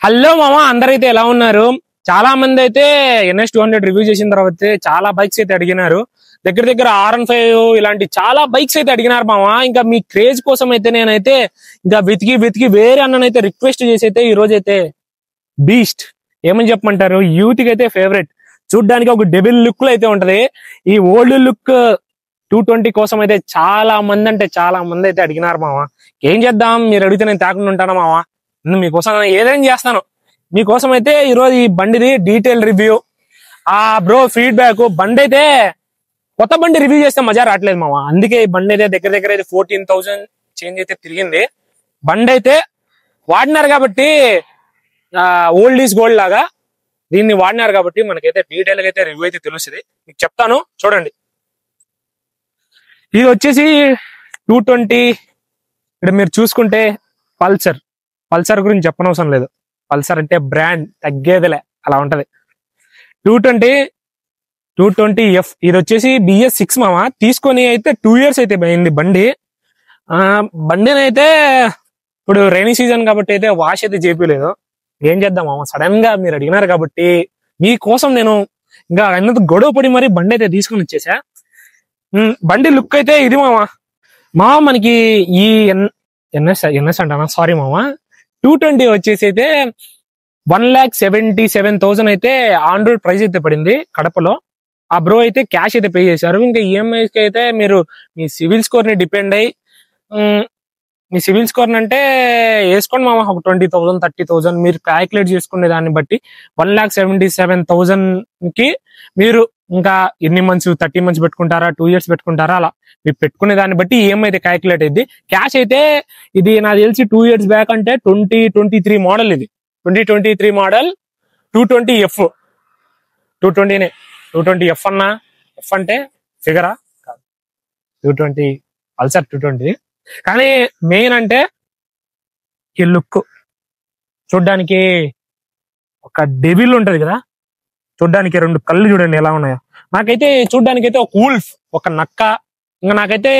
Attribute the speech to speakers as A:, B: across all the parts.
A: Hello మామ, అందరైతే ఎలా ఉన్నారు? చాలా మంది అయితే NS 200 రివ్యూ చేసిన తర్వాత చాలా బైక్స్ అయితే అడిగినారు. దగ్గర దగ్గర R15 ఇలాంటి చాలా బైక్స్ అయితే అడిగినారు మామ. ఇంకా మీ క్రేజ్ కోసం అయితే నేనైతే ఇంకా వెతికి వేరే అన్ననైతే రిక్వెస్ట్ చేసి అయితే ఈ రోజు అయితే బీస్ట్ ఏమని చెప్పమంటారు, యూత్ కి అయితే ఫేవరెట్, చూడ్డానికి ఒక డెబిల్ లుక్ లో అయితే ఉంటది. ఈ ఓల్డ్ లుక్ 220 కోసం అయితే చాలా మంది అయితే అడిగినారు మామ. ఏం చేద్దాం, మీరు అడిగితే నేను తేకుండా ఉంటాను మామ. మీకోసం ఏదైనా చేస్తాను. మీకోసం అయితే ఈరోజు ఈ బండిది డీటెయిల్ రివ్యూ, బ్రో ఫీడ్బ్యాక్. బండి అయితే కొత్త బండి రివ్యూ చేస్తే మజా రావట్లేదు మామ. అందుకే ఈ బండి అయితే దగ్గర అయితే 14,000 చేంజ్ అయితే తిరిగింది. బండి అయితే వాడినారు కాబట్టి ఓల్డ్ ఈజ్ గోల్డ్ లాగా దీన్ని వాడినారు కాబట్టి మనకైతే డీటెయిల్ గా అయితే రివ్యూ అయితే తెలుస్తుంది. మీకు చెప్తాను చూడండి. ఇది వచ్చేసి 220. ఇక్కడ మీరు చూసుకుంటే పల్సర్ గురించి చెప్పనవసరం లేదు. పల్సర్ అంటే బ్రాండ్ తగ్గేదిలే, అలా ఉంటది. 220F ఇది వచ్చేసి BS6 మామ. తీసుకొని అయితే 2 years అయితే పోయింది బండి. బండిని అయితే ఇప్పుడు రైనీ సీజన్ కాబట్టి అయితే వాష్ అయితే చేపిలేదు. ఏం చేద్దాం మామ, సడన్ గా మీరు అడిగినారు కాబట్టి మీకోసం నేను ఇంకా అన్నది గొడవ పడి మరి బండి అయితే తీసుకొని వచ్చేసా. బండి లుక్ అయితే ఇది మామ. మనకి ఈ ఎన్ఎస్ అంటానా, సారీ మామ. 220 వచ్చేసి అయితే 1,77,000 అయితే ఆన్ రోడ్ ప్రైస్ అయితే పడింది కడపలో. ఆ బ్రో అయితే క్యాష్ అయితే పే చేశారు. ఇంకా ఈఎంఐస్ కి అయితే మీరు మీ సివిల్ స్కోర్ ని డిపెండ్ అయ్యి, మీ సివిల్ స్కోర్ అంటే వేసుకోండి మామ, ఒక 20,000 30,000 మీరు క్యాల్కులేట్ చేసుకునే దాన్ని బట్టి 1,77,000 కి మీరు ఇంకా ఎన్ని మంత్స్, 30 months పెట్టుకుంటారా, 2 years పెట్టుకుంటారా, అలా మీరు పెట్టుకునే దాన్ని బట్టి ఈఎంఐ అయితే క్యాల్కులేట్ అయింది. క్యాష్ అయితే ఇది నాకు తెలిసి 2 years బ్యాక్ అంటే 2023 మోడల్. ఇది 2023 మోడల్ 220F. 220నే 220F అన్నా. ఎఫ్ అంటే ఫిగరా కాదు, 220 పల్సర్ 220. కానీ మెయిన్ అంటే ఈ లుక్ చూడ్డానికి ఒక డెవిల్ ఉంటది కదా, చూడ్డానికి 2 కళ్ళు చూడండి ఎలా ఉన్నాయో. నాకైతే చూడ్డానికి అయితే ఒక ఊల్ఫ్, ఒక నక్క, ఇంకా నాకైతే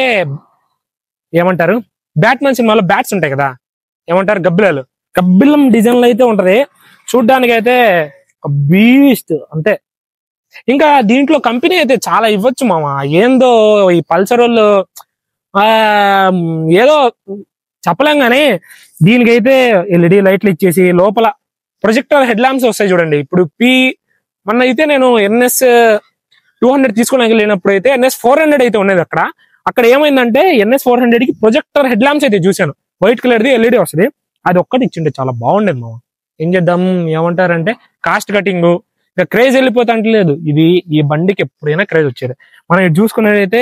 A: ఏమంటారు, బ్యాట్మెన్ సినిమాలో బ్యాట్స్ ఉంటాయి కదా, ఏమంటారు, గబ్బిలం డిజైన్ లో అయితే ఉంటది. చూడ్డానికి అయితే ఒక బీస్ట్ అంతే. ఇంకా దీంట్లో కంపెనీ అయితే చాలా ఇవ్వచ్చు మామ. ఏందో ఈ పల్సర్ వాళ్ళు ఏదో చెప్పలేం కానీ దీనికైతే LED లైట్లు ఇచ్చేసి లోపల ప్రొజెక్టర్ హెడ్ ల్యాంప్స్ వస్తాయి చూడండి. ఇప్పుడు మొన్న అయితే నేను NS 200 తీసుకోవడానికి వెళ్ళినప్పుడు అయితే NS 400 అయితే ఉన్నది. అక్కడ ఏమైందంటే NS 400 కి ప్రొజెక్టర్ హెడ్ ల్యాంప్స్ అయితే చూశాను, వైట్ కలర్ది LED వస్తుంది. అది ఒక్కటి ఇచ్చిండే చాలా బాగుండేది మామ. ఏం చేద్దాం, ఏమంటారంటే కాస్ట్ కటింగ్, ఇక క్రేజ్ వెళ్ళిపోతా అంటే లేదు. ఈ బండికి ఎప్పుడైనా క్రేజ్ వచ్చేది. మనం ఇది చూసుకునేదైతే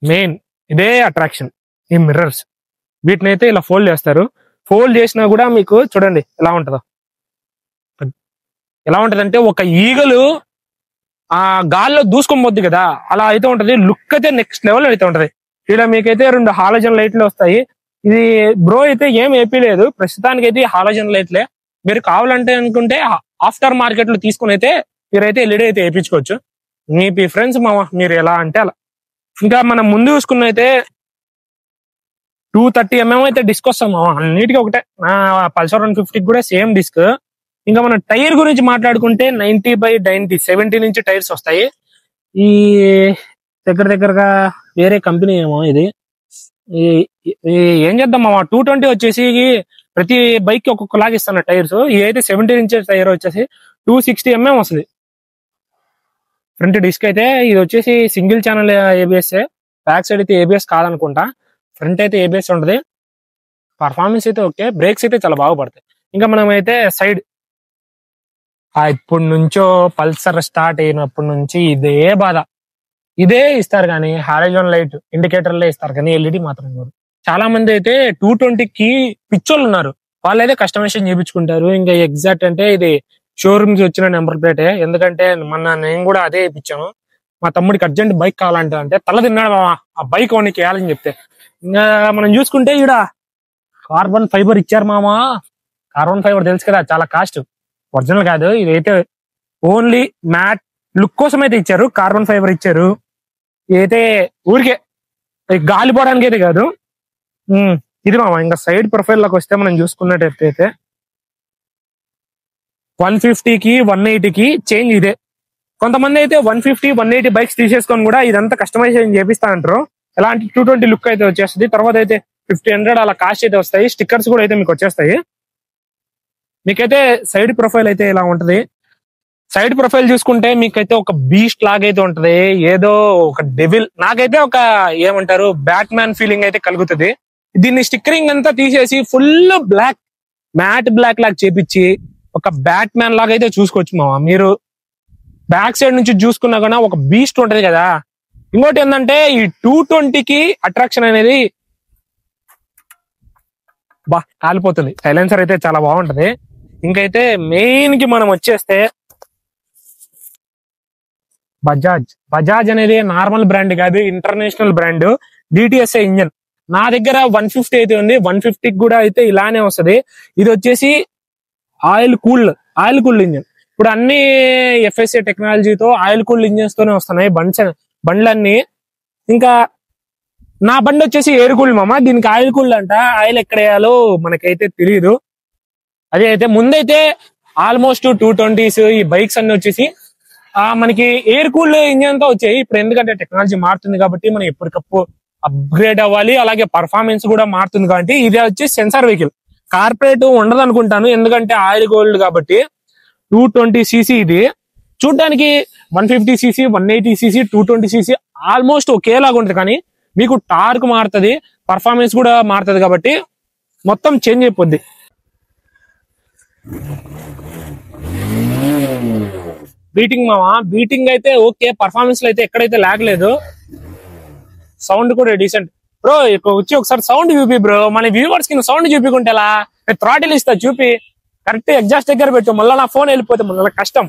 A: మెయిన్ ఇదే అట్రాక్షన్, ఈ మిర్రర్స్. వీటిని అయితే ఇలా ఫోల్డ్ చేస్తారు. ఫోల్డ్ చేసినా కూడా మీకు చూడండి ఎలా ఉంటుందో. ఎలా ఉంటదంటే ఒక ఈగలు ఆ గాల్లో దూసుకొని పోద్ది కదా, అలా అయితే ఉంటది. లుక్ అయితే నెక్స్ట్ లెవెల్ అయితే ఉంటది. ఇక్కడ మీకైతే 2 హాలోజన్ లైట్లు వస్తాయి. ఇది బ్రో అయితే ఏం ఏపీలేదు, ప్రస్తుతానికి అయితే హాలోజన్ లైట్లే. మీరు కావాలంటే అనుకుంటే ఆఫ్టర్ మార్కెట్ లో తీసుకుని అయితే మీరైతే LED అయితే వేయించుకోవచ్చు. మీ ఫ్రెండ్స్ మామ, మీరు ఎలా అంటే అలా. ఇంకా మనం ముందు చూసుకున్న అయితే 230mm అయితే డిస్క్ వస్తాం మామ, అన్నిటికీ ఒకటే. పల్సర్ 150 కూడా సేమ్ డిస్క్. ఇంకా మన టైర్ గురించి మాట్లాడుకుంటే 90/90 70 నుంచి టైర్స్ వస్తాయి. ఈ దగ్గరగా వేరే కంపెనీ ఏమో ఇది. ఏం చేద్దాం మామ, 220 వచ్చేసి ప్రతి బైక్ కి ఒక్కొక్కలాగా ఇస్తాను టైర్స్. ఇదైతే 70 ఇంచెస్ టైర్ వచ్చేసి 260mm వస్తుంది. ఫ్రంట్ డిస్క్ అయితే ఇది వచ్చేసి single channel ABS. Back side అయితే ABS కాదనుకుంటా, ఫ్రంట్ అయితే ABS ఉంటది. పర్ఫార్మెన్స్ అయితే ఓకే, బ్రేక్స్ అయితే చాలా బాగా పడతాయి. ఇంకా మనం అయితే సైడ్ ఇప్పటి నుంచో పల్సర్ స్టార్ట్ అయినప్పటి నుంచి ఇదే బాధ, ఇదే ఇస్తారు కానీ హాలోజన్ లైట్ ఇండికేటర్లే ఇస్తారు కానీ LED మాత్రం ఇవ్వరు. చాలా మంది అయితే 220కి పిచ్చోళ్ళు ఉన్నారు, వాళ్ళైతే కస్టమైజేషన్ చేయించుకుంటారు. ఇంకా ఎగ్జాక్ట్ అంటే ఇది షోరూమ్స్ వచ్చిన నెంబర్ ప్లేటే. ఎందుకంటే నేను కూడా అదే ఇప్పించాను. మా తమ్ముడికి అర్జెంట్ బైక్ కావాలంటే తల తిన్నాడు మామ ఆ బైక్ ఓనికి వేయాలని చెప్తే. ఇంకా మనం చూసుకుంటే ఈడ కార్బన్ ఫైబర్ ఇచ్చారు మామ. కార్బన్ ఫైబర్ తెలుసు కదా, చాలా కాస్ట్. ఒరిజినల్ కాదు, ఇదైతే ఓన్లీ మ్యాట్ లుక్ కోసం అయితే ఇచ్చారు. కార్బన్ ఫైబర్ ఇచ్చారు. ఇదైతే ఊరికే గాలిపోవడానికి అయితే కాదు. ఇది మామ. ఇంకా సైడ్ ప్రొఫైల్ లోకి వస్తే మనం చూసుకున్నట్టయితే 150కి 180కి చేంజ్ ఇదే. కొంతమంది అయితే 150 180 బైక్స్ తీసేసుకొని కూడా ఇదంతా కస్టమైజేషన్ చేపిస్తా అంటారు. ఎలాంటి 220 లుక్ అయితే వచ్చేస్తుంది. తర్వాత అయితే 1500 అలా కాస్ట్ అయితే వస్తాయి. స్టిక్కర్స్ కూడా అయితే మీకు వచ్చేస్తాయి. మీకైతే సైడ్ ప్రొఫైల్ అయితే ఇలా ఉంటది. సైడ్ ప్రొఫైల్ చూసుకుంటే మీకైతే ఒక బీస్ట్ లాగైతే ఉంటది. ఏదో ఒక డెవిల్, నాకైతే ఒక ఏమంటారు బ్యాట్ మ్యాన్ ఫీలింగ్ అయితే కలుగుతుంది. దీన్ని స్టిక్కరింగ్ అంతా తీసేసి ఫుల్ బ్లాక్, మ్యాట్ బ్లాక్ లాగా చేపించి ఒక బ్యాట్ మ్యాన్ లాగా అయితే చూసుకోవచ్చు మామ. మీరు బ్యాక్ సైడ్ నుంచి చూసుకున్నా కూడా ఒక బీస్ట్ ఉంటది కదా. ఇంకోటి ఏంటంటే ఈ 220కి అట్రాక్షన్ అనేది కాలిపోతుంది. సైలెన్సర్ అయితే చాలా బాగుంటది. ఇంకైతే మెయిన్ కి మనం వచ్చేస్తే బజాజ్ అనేది నార్మల్ బ్రాండ్ కాదు, ఇంటర్నేషనల్ బ్రాండ్. డిటిఎస్ఐ ఇంజన్ నా దగ్గర 150 అయితే ఉంది. 150కి కూడా అయితే ఇలానే వస్తుంది. ఇది వచ్చేసి ఆయిల్ కూల్డ్ ఇంజన్. ఇప్పుడు అన్ని ఎఫ్ఎస్ఏ టెక్నాలజీతో ఆయిల్ కూల్డ్ ఇంజన్స్ తోనే వస్తున్నాయి బండ్లన్నీ. ఇంకా నా బండి వచ్చేసి ఎయిర్ కూల్డ్ మామ. దీనికి ఆయిల్ కూల్డ్ అంట. ఆయిల్ ఎక్కడ వేయాలో మనకైతే తెలియదు. అదే అయితే ముందైతే ఆల్మోస్ట్ 220s ఈ బైక్స్ అన్ని వచ్చేసి మనకి ఎయిర్ కూల్డ్ ఇంజన్ తో వచ్చాయి. ఇప్పుడు ఎందుకంటే టెక్నాలజీ మారుతుంది కాబట్టి మనం ఎప్పటికప్పుడు అప్గ్రేడ్ అవ్వాలి. అలాగే పర్ఫార్మెన్స్ కూడా మారుతుంది కాబట్టి ఇది వచ్చి సెన్సార్ వెహికల్. కార్పొరేట్ ఉండదు అనుకుంటాను, ఎందుకంటే ఆయిల్ గోల్డ్ కాబట్టి. 220cc ఇది. చూడ్డానికి 150cc 180cc 220cc ఆల్మోస్ట్ ఒకేలాగా ఉంటుంది. కానీ మీకు టార్క్ మారుతుంది, పర్ఫార్మెన్స్ కూడా మారుతుంది కాబట్టి మొత్తం చేంజ్ అయిపోద్ది. బీటింగ్ అయితే ఓకే, పర్ఫార్మెన్స్ లో అయితే ఎక్కడైతే లాగలేదు. సౌండ్ కూడా డీసెంట్. బ్రో వచ్చి ఒకసారి సౌండ్ చూపి బ్రో. మన వ్యూవర్స్ కి సౌండ్ చూపికుంటే ఎలా? థ్రాటిల్ ఇస్తా చూపి, కరెక్ట్ ఎగ్జాస్ట్ దగ్గర పెట్టు. మళ్ళీ నా ఫోన్ వెళ్ళిపోతే మళ్ళీ కష్టం.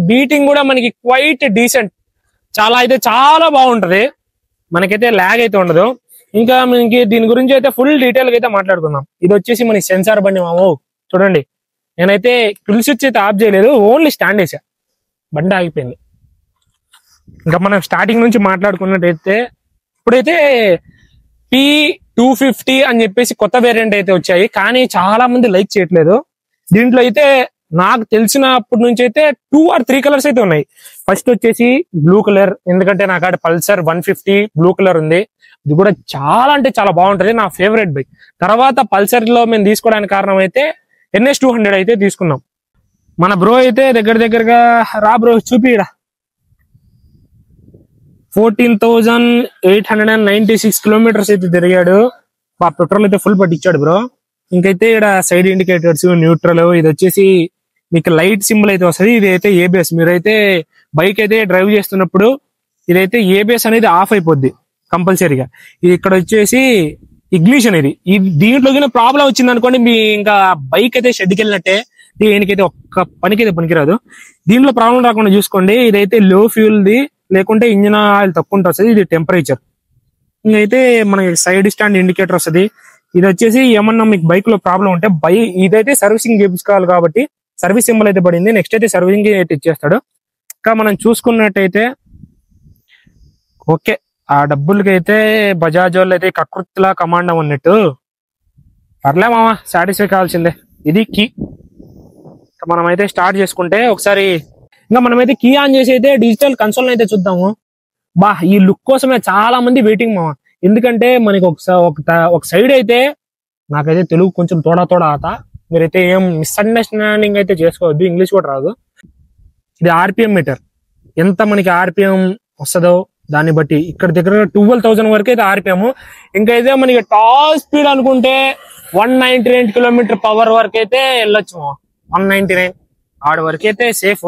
A: బీటింగ్ కూడా మనకి క్వైట్ డీసెంట్, చాలా బాగుంటది. మనకైతే ల్యాగ్ అయితే ఉండదు. ఇంకా మనకి దీని గురించి అయితే ఫుల్ డీటెయిల్ గా అయితే మాట్లాడుకుందాం. ఇది వచ్చేసి మన సెన్సార్ బండి మామో. చూడండి, నేనైతే కిల్ స్విచ్ అయితే ఆఫ్ చేయలేదు, ఓన్లీ స్టాండ్ వేసా, బండి ఆగిపోయింది. ఇంకా మనం స్టార్టింగ్ నుంచి మాట్లాడుకున్నట్టయితే ఇప్పుడైతే P250 అని చెప్పేసి కొత్త వేరియంట్ అయితే వచ్చాయి. కానీ చాలా మంది లైక్ చేయట్లేదు. దీంట్లో అయితే నాకు తెలిసినప్పటి నుంచి అయితే 2 or 3 కలర్స్ అయితే ఉన్నాయి. ఫస్ట్ వచ్చేసి బ్లూ కలర్, ఎందుకంటే నాకు అక్కడ పల్సర్ 150 బ్లూ కలర్ ఉంది. ఇది కూడా చాలా అంటే చాలా బాగుంటది, నా ఫేవరెట్ బైక్. తర్వాత పల్సర్ లో మేము తీసుకోవడానికి కారణం అయితే NS200 అయితే తీసుకున్నాం. మన బ్రో అయితే దగ్గరగా రా బ్రో చూపిడా 14,896 కిలోమీటర్స్ అయితే తిరిగాడు. పెట్రోల్ అయితే ఫుల్ పట్టించాడు బ్రో. ఇంకైతే ఇక్కడ సైడ్ ఇండికేటర్స్, న్యూట్రల్, ఇది వచ్చేసి మీకు లైట్ సింబల్ అయితే వస్తుంది. ఇది అయితే ఏబిఎస్. మీరైతే బైక్ అయితే డ్రైవ్ చేస్తున్నప్పుడు ఇదైతే ఏబిఎస్ అనేది ఆఫ్ అయిపోద్ది కంపల్సరీగా. ఇది ఇక్కడ వచ్చేసి ఇగ్నిషన్. ఇది దీంట్లో ప్రాబ్లం వచ్చింది అనుకోండి, మీ ఇంకా బైక్ అయితే షెడ్కి వెళ్ళినట్టే. దీనికైతే ఒక్క పనికి అయితే పనికిరాదు. దీంట్లో ప్రాబ్లం రాకుండా చూసుకోండి. ఇదైతే లో ఫ్యూల్ ది, లేకుంటే ఇంజిన్ ఆయిల్ తక్కువ వస్తుంది. ఇది టెంపరేచర్. ఇంకైతే మనకి సైడ్ స్టాండ్ ఇండికేటర్ వస్తుంది. ఇది వచ్చేసి ఏమన్నా మీకు బైక్ లో ప్రాబ్లం ఉంటే ఇదైతే సర్వీసింగ్ చేయించుకోవాలి కాబట్టి సర్వీస్ సింబల్ అయితే పడింది. నెక్స్ట్ అయితే సర్వీసింగ్ అయితే ఇచ్చేస్తాడు. ఇంకా మనం చూసుకున్నట్టయితే ఓకే, ఆ డబ్బులకి అయితే బజాజ్ వాళ్ళు అయితే కకృతిలా కమాండం అన్నట్టు. పర్లే మామ, సాటిస్ఫై కావాల్సిందే. ఇది కీ. మనం అయితే స్టార్ట్ చేసుకుంటే ఒకసారి ఇంకా మనమైతే కీ ఆన్ చేసి అయితే డిజిటల్ కన్సోల్ అయితే చూద్దాము. ఈ లుక్ కోసమే చాలా మంది వెయిటింగ్ మామ. ఎందుకంటే మనకి ఒక సైడ్ అయితే నాకైతే తెలుగు కొంచెం తోడా ఆత. మీరైతే ఏం మిస్అండర్స్టాండింగ్ అయితే చేసుకోవద్దు, ఇంగ్లీష్ కూడా రాదు. ఇది ఆర్పిఎం మీటర్. ఎంత మనకి ఆర్పిఎం వస్తుందో దాన్ని బట్టి ఇక్కడ దగ్గర 12,000 వరకు అయితే ఆర్పిఎం. ఇంకైతే మనకి టాప్ స్పీడ్ అనుకుంటే 199 కిలోమీటర్ పవర్ వరకు అయితే వెళ్ళొచ్చు. 199 ఆడ వరకు అయితే సేఫ్.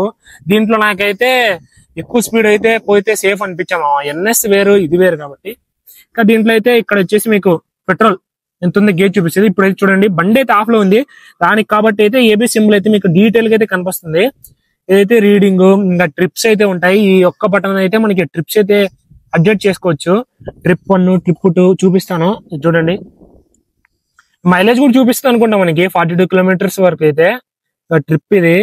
A: దీంట్లో నాకైతే ఎక్కువ స్పీడ్ అయితే పోతే సేఫ్ అనిపించాము. ఎన్ఎస్ వేరు, ఇది వేరు కాబట్టి. ఇంకా దీంట్లో అయితే ఇక్కడ వచ్చేసి మీకు పెట్రోల్ ఎంత ఉంది గేజ్ చూపిస్తుంది. ఇప్పుడైతే చూడండి, బండి అయితే ఆఫ్ లో ఉంది. దానికి కాబట్టి అయితే ఏబీ సింబల్ అయితే మీకు డీటెయిల్ గా అయితే కనిపిస్తుంది. ఏదైతే రీడింగ్, ఇంకా ట్రిప్స్ అయితే ఉంటాయి. ఈ ఒక్క బటన్ అయితే మనకి ట్రిప్స్ అయితే అడ్జస్ట్ చేసుకోవచ్చు. ట్రిప్ 1, ట్రిప్ 2 చూపిస్తాను చూడండి. మైలేజ్ కూడా చూపిస్తుంది అనుకుంటా మనకి 42 కిలోమీటర్స్ వరకు అయితే ట్రిప్ ఇది.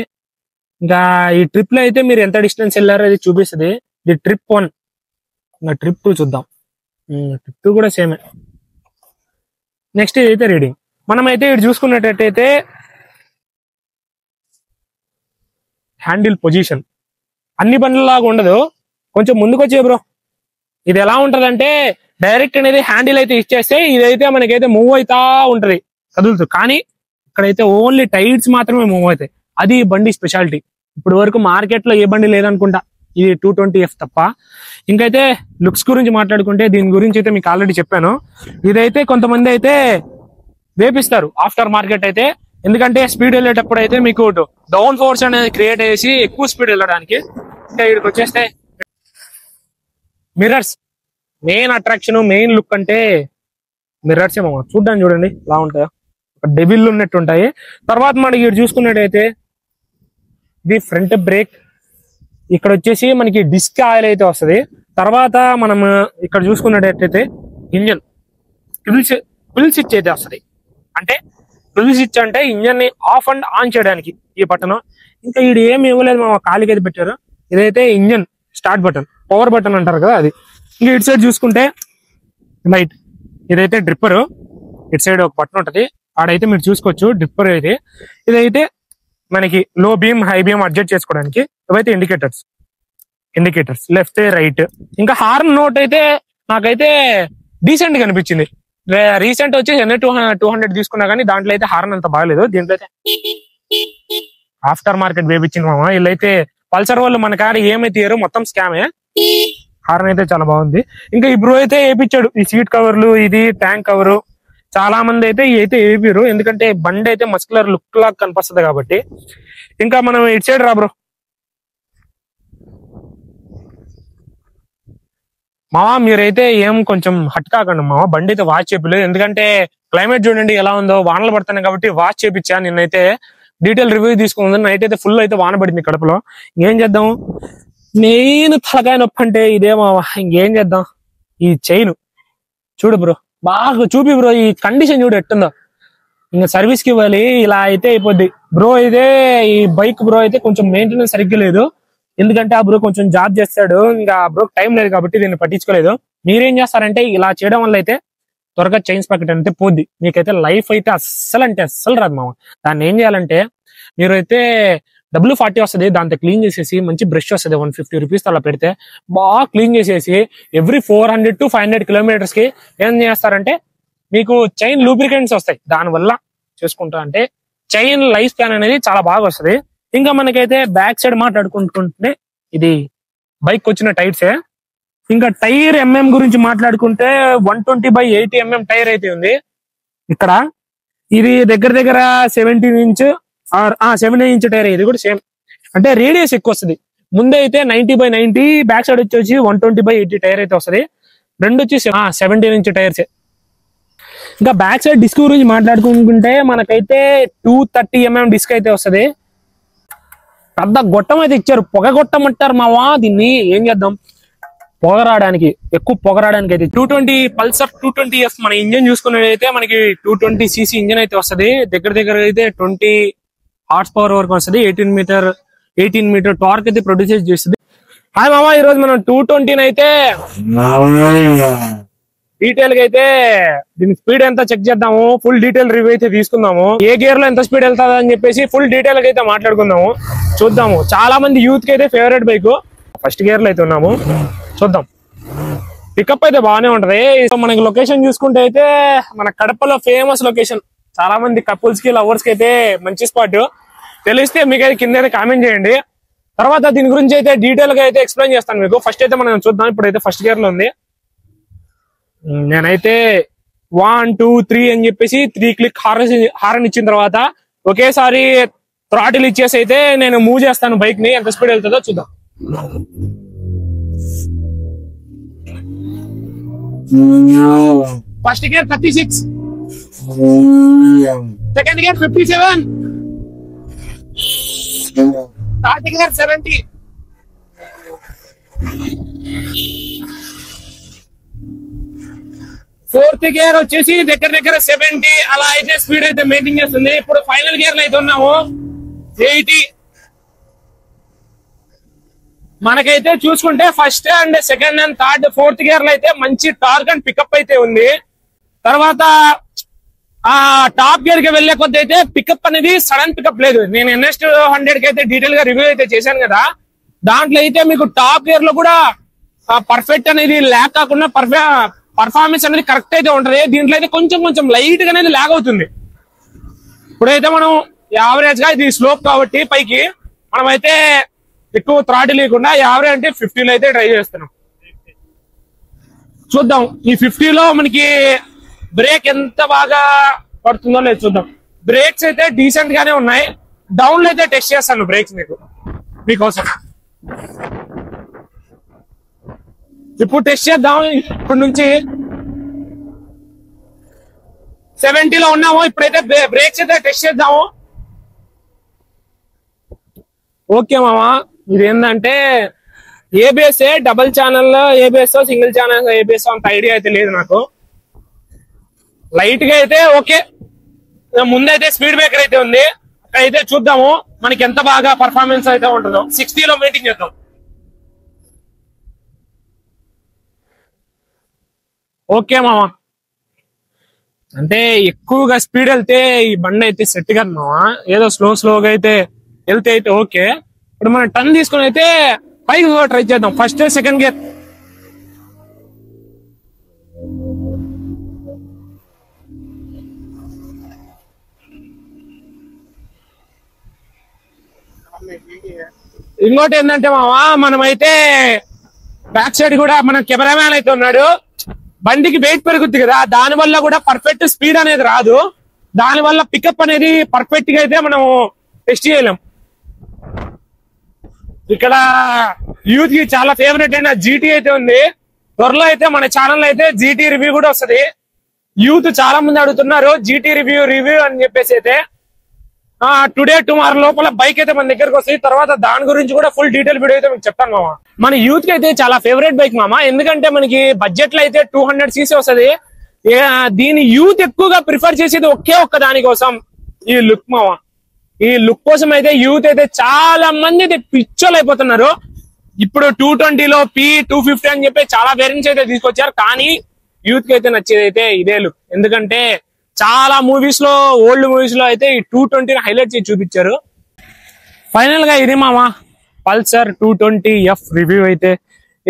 A: ఇంకా ఈ ట్రిప్ లో అయితే మీరు ఎంత డిస్టెన్స్ వెళ్ళారో అది చూపిస్తుంది. ఇది ట్రిప్ 1. ఇంకా ట్రిప్ 2 చూద్దాం. టిప్ కూడా సేమే. నెక్స్ట్ ఇదైతే రీడింగ్. మనమైతే ఇటు చూసుకున్నట్టయితే హ్యాండిల్ పొజిషన్ అన్ని బండ్లలాగా ఉండదు, కొంచెం ముందుకు వచ్చే బ్రో. ఇది ఎలా ఉంటదంటే డైరెక్ట్ అనేది హ్యాండిల్ అయితే ఇచ్చేస్తే ఇదైతే మనకైతే మూవ్ అవుతా ఉంటది కదులుతూ, కానీ ఇక్కడైతే ఓన్లీ టైర్స్ మాత్రమే మూవ్ అవుతాయి. అది బండి స్పెషాలిటీ. ఇప్పుడు వరకు మార్కెట్ లో ఏ బండి లేదనుకుంటా ఇది 220F తప్ప. ఇంకైతే లుక్స్ గురించి మాట్లాడుకుంటే దీని గురించి అయితే మీకు ఆల్రెడీ చెప్పాను. ఇదైతే కొంతమంది అయితే వేపిస్తారు ఆఫ్టర్ మార్కెట్ అయితే, ఎందుకంటే స్పీడ్ వెళ్ళేటప్పుడు అయితే మీకు డౌన్ ఫోర్స్ అనేది క్రియేట్ చేసి ఎక్కువ స్పీడ్ వెళ్ళడానికి. ఇంకా ఇక్కడికి వచ్చేస్తే mirrors main attraction, main look అంటే మిర్రర్స్ ఏమో చూడ్డానికి చూడండి ఎలా ఉంటాయో, ఒక డెవిల్ ఉన్నట్టు ఉంటాయి. తర్వాత మనకి ఇక్కడ చూసుకున్నట్టయితే ఇది ఫ్రంట్ బ్రేక్, ఇక్కడ వచ్చేసి మనకి డిస్క్ ఆయిల్ అయితే వస్తుంది. తర్వాత మనం ఇక్కడ చూసుకున్నట్టయితే ఇంజన్ ఫుల్ స్విచ్ అయితే వస్తుంది. అంటే ఫుల్ స్విచ్ అంటే ఇంజన్ ని ఆఫ్ అండ్ ఆన్ చేయడానికి ఈ బటన్. ఇంకా ఇది ఏమి ఇవ్వలేదు, మా కాలికి అయితే పెట్టారు. ఇదైతే engine start button, power button అంటారు కదా అది. ఇంకా ఇటు సైడ్ చూసుకుంటే లైట్, ఇదైతే డ్రిప్పర్. ఇటు సైడ్ ఒక బటన్ ఉంటుంది, ఆడైతే మీరు చూసుకోవచ్చు డ్రిప్పర్ అయితే. ఇదైతే మనకి లో బీమ్ హై బీమ్ అడ్జస్ట్ చేసుకోవడానికి. ఇవైతే ఇండికేటర్స్ లెఫ్ట్ రైట్. ఇంకా హార్న్ నోట్ అయితే నాకైతే డీసెంట్ గా అనిపించింది. రీసెంట్ వచ్చి NA200 తీసుకున్నా కానీ దాంట్లో అయితే హార్న్ అంత బాగలేదు. దీంట్లో అయితే ఆఫ్టర్ మార్కెట్ వేపించింది మామ. వీళ్ళైతే పల్సర్ వాళ్ళు మన కాడ ఏమైతే ఇయ్యారో మొత్తం స్కామే. హార్న్ అయితే చాలా బాగుంది. ఇంకా ఈ బ్రో అయితే వేయించాడు ఈ సీట్ కవర్లు, ఇది ట్యాంక్ కవరు. చాలా మంది అయితే ఇవైతే వేపిరు, ఎందుకంటే బండి అయితే మస్కులర్ లుక్ లాగా కనిపిస్తుంది కాబట్టి. ఇంకా మనం ఇటు సైడ్ రా బ్రో. మావా మీరైతే ఏం కొంచెం హట్ కాకండి మావా, బండి అయితే వాష్ చేపిలేదు. ఎందుకంటే క్లైమేట్ చూడండి ఎలా ఉందో, వానలు పడుతున్నాయి కాబట్టి వాష్ చేపించా. నిన్నైతే డీటెయిల్ రివ్యూ తీసుకుంది. నైట్ అయితే ఫుల్ అయితే వాన పడింది కడపలో. ఇంకేం చేద్దాం, నేను తలకాయ నొప్పి అంటే ఇదే మావా. ఇంకేం చేద్దాం, ఈ చైన్ చూడు బ్రో, బాగా చూపి బ్రో, ఈ కండిషన్ చూడు ఎట్టుందో. ఇంకా సర్వీస్ కి ఇవ్వాలి, ఇలా అయితే అయిపోద్ది బ్రో. ఇదే ఈ బైక్ బ్రో అయితే కొంచెం మెయింటెనెన్స్ సరిగ్గా లేదు, ఎందుకంటే ఆ బ్రో కొంచెం జాబ్ చేస్తాడు. ఇంకా బ్రో టైం లేదు కాబట్టి దీన్ని పట్టించుకోలేదు. మీరేం చేస్తారంటే ఇలా చేయడం వల్ల అయితే త్వరగా చైన్స్ ప్యాకెట్ అంటే పోద్ది. మీకైతే లైఫ్ అయితే అస్సలు రాదు మామ. దాన్ని ఏం చేయాలంటే మీరు అయితే W40 వస్తుంది, దాంతో క్లీన్ చేసేసి మంచి బ్రష్ వస్తుంది 150 రూపీస్ అలా పెడితే బాగా క్లీన్ చేసేసి ఎవ్రీ 400 to 500 కిలోమీటర్స్ కి ఏం చేస్తారంటే మీకు చైన్ లూబ్రికెంట్స్ వస్తాయి. దానివల్ల చూసుకుంటా అంటే చైన్ లైఫ్ స్పాన్ అనేది చాలా బాగా వస్తుంది. ఇంకా మనకైతే బ్యాక్ సైడ్ మాట్లాడుకుంటుంటే ఇది బైక్ వచ్చిన టైర్సే. ఇంకా టైర్ ఎంఎం గురించి మాట్లాడుకుంటే 120/80 mm టైర్ అయితే ఉంది ఇక్కడ. ఇది దగ్గర 17 ఇంచ్ 17 ఇంచ్ టైర్. ఇది కూడా సేమ్, అంటే రేడియస్ ఎక్కువ వస్తుంది. ముందే అయితే 90/90, బ్యాక్ సైడ్ వచ్చి 120/80 టైర్ అయితే వస్తుంది. రెండు వచ్చి 17 ఇంచ్ టైర్సే. ఇంకా బ్యాక్ సైడ్ డిస్క్ గురించి మాట్లాడుకుంటుంటే మనకైతే 230 mm డిస్క్ అయితే వస్తుంది. పెద్ద గొట్టం అయితే ఇచ్చారు, పొగ గొట్టం అంటారు మావా దీన్ని. ఏం చేద్దాం, పొగ రావడానికి, ఎక్కువ పొగ రావడానికి అయితే 220 పల్సర్ 220F మన ఇంజన్ చూసుకున్నట్లయితే మనకి 220cc ఇంజన్ అయితే వస్తుంది. దగ్గర అయితే 20 HP వరకు వస్తుంది. 18 మీటర్ టార్క్ అయితే ప్రొడ్యూస్ చేస్తుంది. హాయ్ మామా, ఈ రోజు మనం 220 అయితే డీటెయిల్ గా అయితే దీని స్పీడ్ ఎంత చెక్ చేద్దాము. ఫుల్ డీటెయిల్ రివ్యూ అయితే తీసుకుందాము. ఏ గేర్ లో ఎంత స్పీడ్ వెళ్తాది అని చెప్పేసి ఫుల్ డీటెయిల్ గా అయితే మాట్లాడుకుందాము, చూద్దాము. చాలా మంది యూత్ కి అయితే ఫేవరెట్ బైక్. ఫస్ట్ గేర్ లో అయితే ఉన్నాము, చూద్దాం. పికప్ అయితే బాగానే ఉంటది. మనకి లొకేషన్ చూసుకుంటే అయితే మన కడపలో ఫేమస్ లొకేషన్. చాలా మంది కపుల్స్ కి లవర్స్ కి అయితే మంచి స్పాట్. తెలిస్తే మీకైతే కింద కామెంట్ చేయండి. తర్వాత దీని గురించి అయితే డీటెయిల్ గా అయితే ఎక్స్ప్లెయిన్ చేస్తాను మీకు. ఫస్ట్ అయితే మనం చూద్దాం. ఇప్పుడైతే ఫస్ట్ గేర్ లో ఉంది. నేనైతే 1 2 3 అని చెప్పేసి 3 క్లిక్ హారన్ ఇచ్చిన తర్వాత ఒకేసారి థ్రాటిల్ ఇచ్చేసి అయితే నేను మూవ్ చేస్తాను బైక్ ని. ఎంత స్పీడ్ వెళ్తుందో చూద్దాం. First gear 36, second gear 57, third gear 70, fourth gear వచ్చేసి దగ్గర 70 అలా అయితే స్పీడ్ అయితే మెయింటైన్ చేస్తుంది. ఇప్పుడు ఫైనల్ గేర్ లో అయితే ఉన్నాము 80. మనకైతే చూసుకుంటే first and second and third fourth gear లో అయితే మంచి టార్క్ అండ్ పికప్ అయితే ఉంది. తర్వాత ఆ టాప్ గేర్ కి వెళ్లే కొద్ది అయితే పికప్ అనేది సడన్ పికప్ లేదు. నేను NS200 కి అయితే డీటెయిల్ గా రివ్యూ అయితే చేశాను కదా, దాంట్లో అయితే మీకు టాప్ గేర్ లో కూడా పర్ఫెక్ట్ అనేది ల్యాగ్ కాకుండా పర్ఫార్మెన్స్ అనేది కరెక్ట్ అయితే ఉంటది. దీంట్లో అయితే కొంచెం లైట్ గా అనేది ల్యాగ్ అవుతుంది. ఇప్పుడైతే మనం యావరేజ్ గా ఇది స్లోప్ కాబట్టి పైకి మనం అయితే ఎక్కువ థ్రాటిల్ లేకుండా యావరేజ్ అంటే 50లో అయితే ట్రై చేస్తున్నాం. చూద్దాం ఈ 50లో మనకి బ్రేక్ ఎంత బాగా పడుతుందో లేదు చూద్దాం. బ్రేక్స్ అయితే డీసెంట్ గానే ఉన్నాయి. డౌన్ లో అయితే టెస్ట్ చేస్తాను బ్రేక్స్ మీకోసం. ఇప్పుడు టెస్ట్ చేద్దాం. ఇప్పటి నుంచి 70లో ఉన్నాము. ఇప్పుడైతే బ్రేక్స్ అయితే టెస్ట్ చేద్దాము. ఓకే మామా, ఇది ఏంటంటే ABS double channel ABS single channel ABS అంత ఐడియా అయితే లేదు నాకు. లైట్ గా అయితే ఓకే. ముందైతే స్పీడ్ బ్రేకర్ అయితే ఉంది. అయితే చూద్దాము మనకి ఎంత బాగా పర్ఫార్మెన్స్ అయితే ఉంటుందో. 60లో మెయింటైన్ చేద్దాం. ఓకే మామా, అంటే ఎక్కువగా స్పీడ్ వెళ్తే ఈ బండి అయితే సెట్ కాదు మామా. ఏదో స్లోగా అయితే వెళ్తే అయితే ఓకే. ఇప్పుడు మనం టర్న్ తీసుకుని అయితే పైకి ట్రై చేద్దాం. First second gear. ఇంకోటి ఏంటంటే మామా, మనమైతే బ్యాక్ సైడ్ కూడా మన కెమెరామ్యాన్ అయితే ఉన్నాడు. బండికి వెయిట్ పెరుగుద్ది కదా, దాని వల్ల కూడా పర్ఫెక్ట్ స్పీడ్ అనేది రాదు. దాని వల్ల పికప్ అనేది పర్ఫెక్ట్ గా అయితే మనం టెస్ట్ చేయలేం. ఇక్కడ యూత్ కి చాలా ఫేవరెట్ అయిన జీటీ అయితే ఉంది. త్వరలో అయితే మన ఛానల్ అయితే జీటీ రివ్యూ కూడా వస్తుంది. యూత్ చాలా మంది అడుగుతున్నారు జీటీ రివ్యూ అని చెప్పేసి అయితే. టుడే టుమారో లోపల బైక్ అయితే మన దగ్గరకు వస్తుంది. తర్వాత దాని గురించి కూడా ఫుల్ డీటెయిల్ వీడియో అయితే మీకు చెప్తాను మామ. మన యూత్ కి అయితే చాలా ఫేవరెట్ బైక్ మామ. ఎందుకంటే మనకి బడ్జెట్ లో అయితే 200cc వస్తుంది. దీని యూత్ ఎక్కువగా ప్రిఫర్ చేసేది ఒక్క దానికోసం, ఈ లుక్ మామ. ఈ లుక్ కోసం అయితే యూత్ అయితే చాలా మంది అయితే పిచ్చోలు అయిపోతున్నారు. ఇప్పుడు 220లో P250 అని చెప్పి చాలా వేరియంట్స్ అయితే తీసుకొచ్చారు. కానీ యూత్ కి అయితే నచ్చేది అయితే ఇదే లుక్. ఎందుకంటే చాలా మూవీస్ లో ఓల్డ్ మూవీస్ లో అయితే ఈ 220 హైలైట్ చేసి చూపించారు. ఫైనల్ గా ఇది మామ పల్సర్ 220F రివ్యూ అయితే.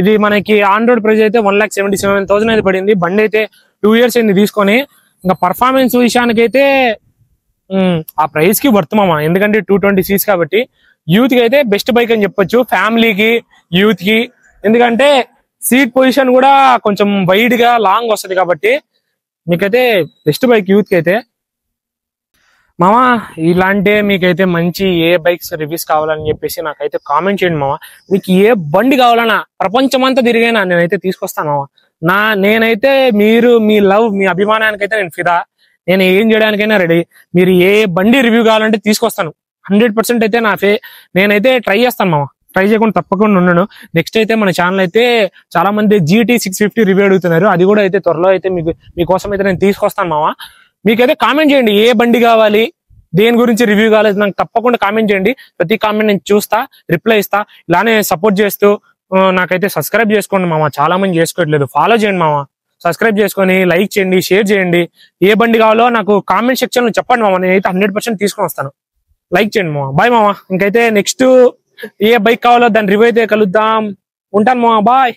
A: ఇది మనకి ఆన్ రోడ్ ప్రైస్ అయితే 1,77,000 అయితే పడింది. బండి అయితే 2 years అయింది తీసుకొని. ఇంకా పర్ఫార్మెన్స్ విషయానికి అయితే ఆ ప్రైస్ కి వర్త్ మామ. ఎందుకంటే 220cc కాబట్టి యూత్ కి అయితే బెస్ట్ బైక్ అని చెప్పొచ్చు. ఫ్యామిలీకి యూత్ కి, ఎందుకంటే సీట్ పొజిషన్ కూడా కొంచెం వైడ్ గా లాంగ్ వస్తుంది కాబట్టి మీకైతే బెస్ట్ బైక్ యూత్ కి అయితే. మామ ఇలాంటి మీకైతే మంచి ఏ బైక్స్ రివ్యూస్ కావాలని చెప్పేసి నాకైతే కామెంట్ చేయండి మామ. మీకు ఏ బండి కావాలన్నా ప్రపంచమంతా తిరిగైనా నేనైతే తీసుకొస్తాను మామ. నేనైతే మీరు మీ లవ్ మీ అభిమానానికైతే నేను ఫిదా. నేను ఏం చేయడానికైనా రెడీ. మీరు ఏ బండి రివ్యూ కావాలంటే తీసుకొస్తాను. 100% అయితే నేనైతే ట్రై చేస్తాను మామ. ట్రై చేయకుండా తప్పకుండా ఉన్నాను. నెక్స్ట్ అయితే మన ఛానల్ అయితే చాలా మంది GT650 రివ్యూ అడుగుతున్నారు. అది కూడా అయితే త్వరలో అయితే మీకోసం అయితే నేను తీసుకొస్తాను మామ. మీకైతే కామెంట్ చేయండి ఏ బండి కావాలి, దేని గురించి రివ్యూ కావాలి, నాకు తప్పకుండా కామెంట్ చేయండి. ప్రతి కామెంట్ నేను చూస్తా, రిప్లై ఇస్తా. ఇలానే సపోర్ట్ చేస్తూ నాకైతే సబ్స్క్రైబ్ చేసుకోండి మామ. చాలా మంది చేసుకోవట్లేదు, ఫాలో చేయండి మామ. సబ్స్క్రైబ్ చేసుకొని లైక్ చేయండి, షేర్ చేయండి. ఏ బండి కావాలో నాకు కామెంట్ సెక్షన్ లో చెప్పండి మామ. నేనైతే 100% తీసుకొని వస్తాను. లైక్ చేయండి మామ. బాయ్ మామ. ఇంకైతే నెక్స్ట్ ఏ బైక్ కావాలో దాని రివ్యూ అయితే కలుద్దాం. ఉంటాను మామ. బాయ్.